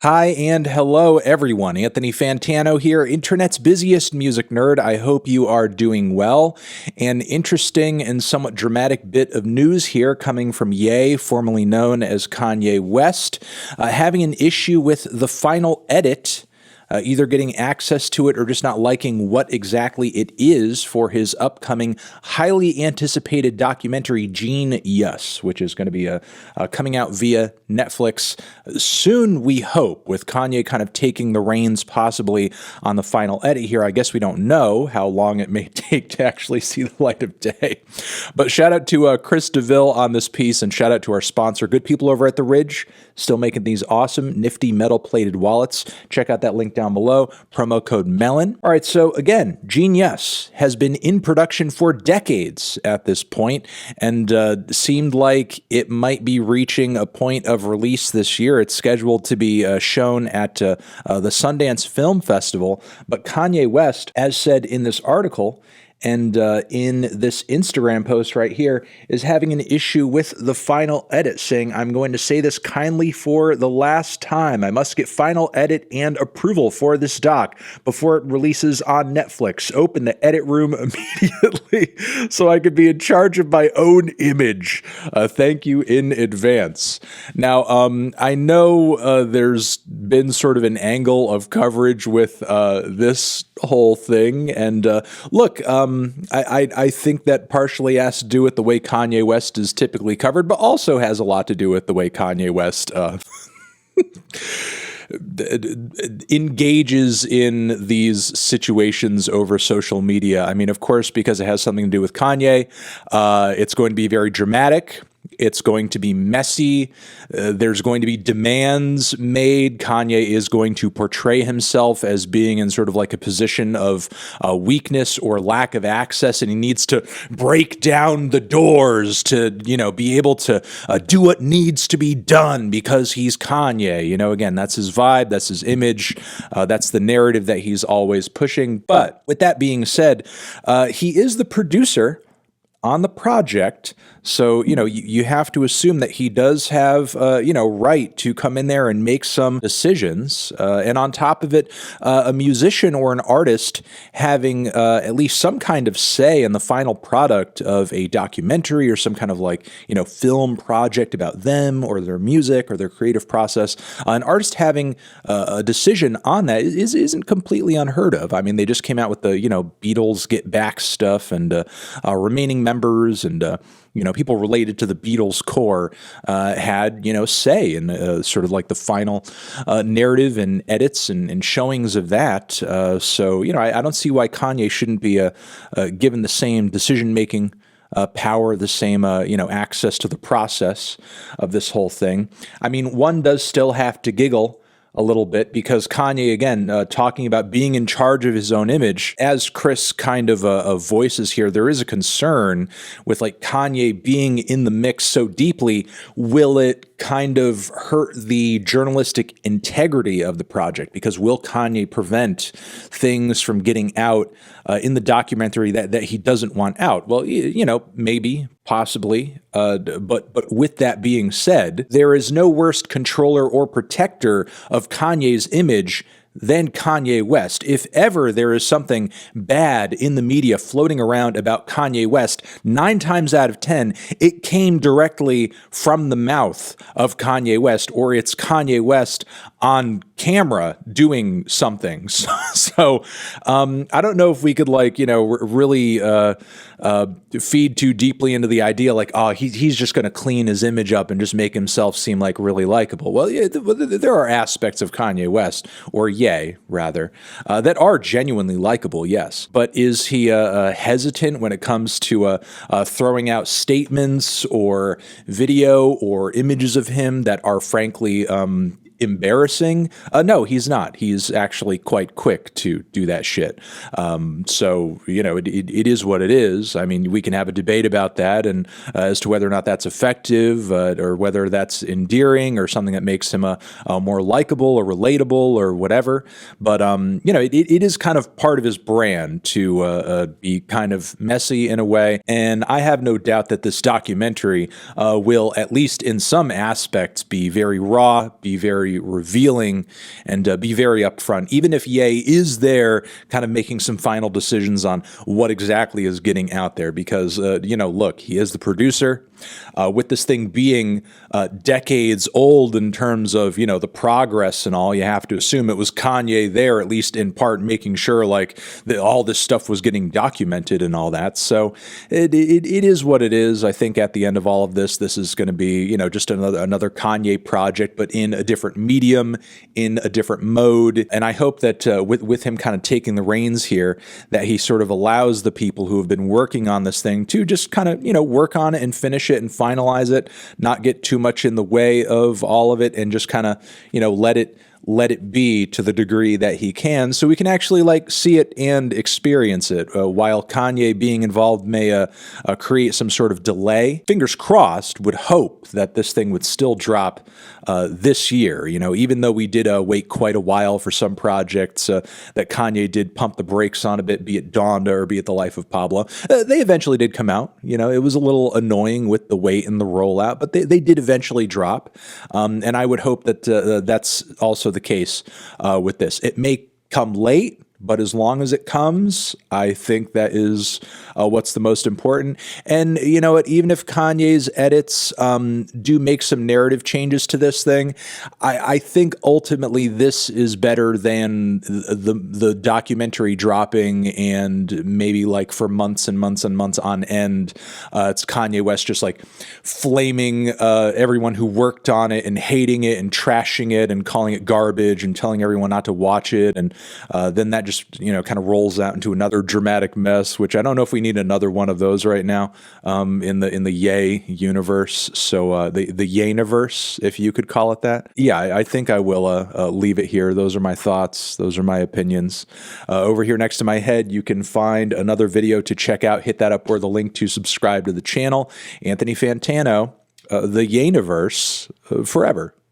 Hi and hello everyone. Anthony Fantano here, internet's busiest music nerd. I hope you are doing well. An interesting and somewhat dramatic bit of news here coming from Ye, formerly known as Kanye West, having an issue with the final edit, either getting access to it or just not liking what exactly it is for his upcoming highly anticipated documentary Jeen-yuhs, which is going to be coming out via Netflix soon, we hope, with Kanye kind of taking the reins possibly on the final edit here. I guess we don't know how long it may take to actually see the light of day. But shout out to Chris DeVille on this piece, and shout out to our sponsor, good people over at The Ridge, still making these awesome, nifty metal-plated wallets. Check out that link down below, promo code MELON. All right, so again, jeen-yuhs has been in production for decades at this point, and seemed like it might be reaching a point of release this year. It's scheduled to be shown at the Sundance Film Festival, but Kanye West, as said in this article, and in this Instagram post right here, is having an issue with the final edit, saying, "I'm going to say this kindly for the last time. I must get final edit and approval for this doc before it releases on Netflix. Open the edit room immediately so I could be in charge of my own image. Thank you in advance." Now, I know there's been sort of an angle of coverage with this whole thing, and look, I think that partially has to do with the way Kanye West is typically covered, but also has a lot to do with the way Kanye West engages in these situations over social media. I mean, of course, because it has something to do with Kanye, it's going to be very dramatic. It's going to be messy. There's going to be demands made. Kanye is going to portray himself as being in sort of like a position of weakness or lack of access, and he needs to break down the doors to, be able to do what needs to be done because he's Kanye. Again, that's his vibe, that's his image, that's the narrative that he's always pushing. But with that being said, he is the producer on the project. So, you have to assume that he does have, right to come in there and make some decisions. And on top of it, a musician or an artist having at least some kind of say in the final product of a documentary or some kind of film project about them or their music or their creative process. An artist having a decision on that isn't completely unheard of. I mean, they just came out with the, Beatles Get Back stuff, and remaining members and, people related to the Beatles core had, say in sort of like the final narrative and edits and showings of that. So, I don't see why Kanye shouldn't be given the same decision-making power, the same, access to the process of this whole thing. I mean, one does still have to giggle a little bit because Kanye, again, talking about being in charge of his own image, as Chris kind of voices here, there is a concern with Kanye being in the mix so deeply. Will it kind of hurt the journalistic integrity of the project? Because will Kanye prevent things from getting out in the documentary that he doesn't want out? Well, maybe, possibly. But with that being said, there is no worse controller or protector of Kanye's image than Kanye West. If ever there is something bad in the media floating around about Kanye West, 9 times out of 10, it came directly from the mouth of Kanye West, or it's Kanye West on camera doing something. So I don't know if we could really feed too deeply into the idea he's just going to clean his image up and just make himself seem really likable. Well, yeah, there are aspects of Kanye West, or Ye, rather, that are genuinely likable, yes. But is he hesitant when it comes to throwing out statements or video or images of him that are frankly embarrassing? No, he's not. He's actually quite quick to do that shit. So, it is what it is. I mean, we can have a debate about that and as to whether or not that's effective or whether that's endearing or something that makes him more likable or relatable or whatever. But, it is kind of part of his brand to be kind of messy in a way. And I have no doubt that this documentary will, at least in some aspects, be very raw, be very very revealing and be very upfront, even if Ye is there kind of making some final decisions on what exactly is getting out there. Because, look, he is the producer. With this thing being decades old in terms of, the progress and all, you have to assume it was Kanye there, at least in part, making sure like that all this stuff was getting documented and all that. So it is what it is. I think at the end of all of this is going to be, just another Kanye project, but in a different medium, in a different mode. And I hope that with him kind of taking the reins here, that he sort of allows the people who have been working on this thing to just kind of, work on it and finish it and finalize it, not get too much in the way of all of it, and just kind of, let it be to the degree that he can, so we can actually like see it and experience it. While Kanye being involved may create some sort of delay, fingers crossed, would hope that this thing would still drop this year. Even though we did wait quite a while for some projects that Kanye did pump the brakes on a bit, be it Donda or be it The Life of Pablo, they eventually did come out. It was a little annoying with the wait and the rollout, but they did eventually drop. And I would hope that that's also the case with this. It may come late, but as long as it comes, I think that is what's the most important. And you know what? Even if Kanye's edits do make some narrative changes to this thing, I think ultimately this is better than the documentary dropping and maybe like for months and months and months on end, it's Kanye West just like flaming everyone who worked on it and hating it and trashing it and calling it garbage and telling everyone not to watch it. And then that just, kind of rolls out into another dramatic mess, which I don't know if we need another one of those right now in the Ye universe. So the Ye-niverse, if you could call it that. Yeah, I think I will leave it here. Those are my thoughts. Those are my opinions. Over here next to my head, you can find another video to check out. Hit that up or the link to subscribe to the channel. Anthony Fantano, the Ye-niverse forever.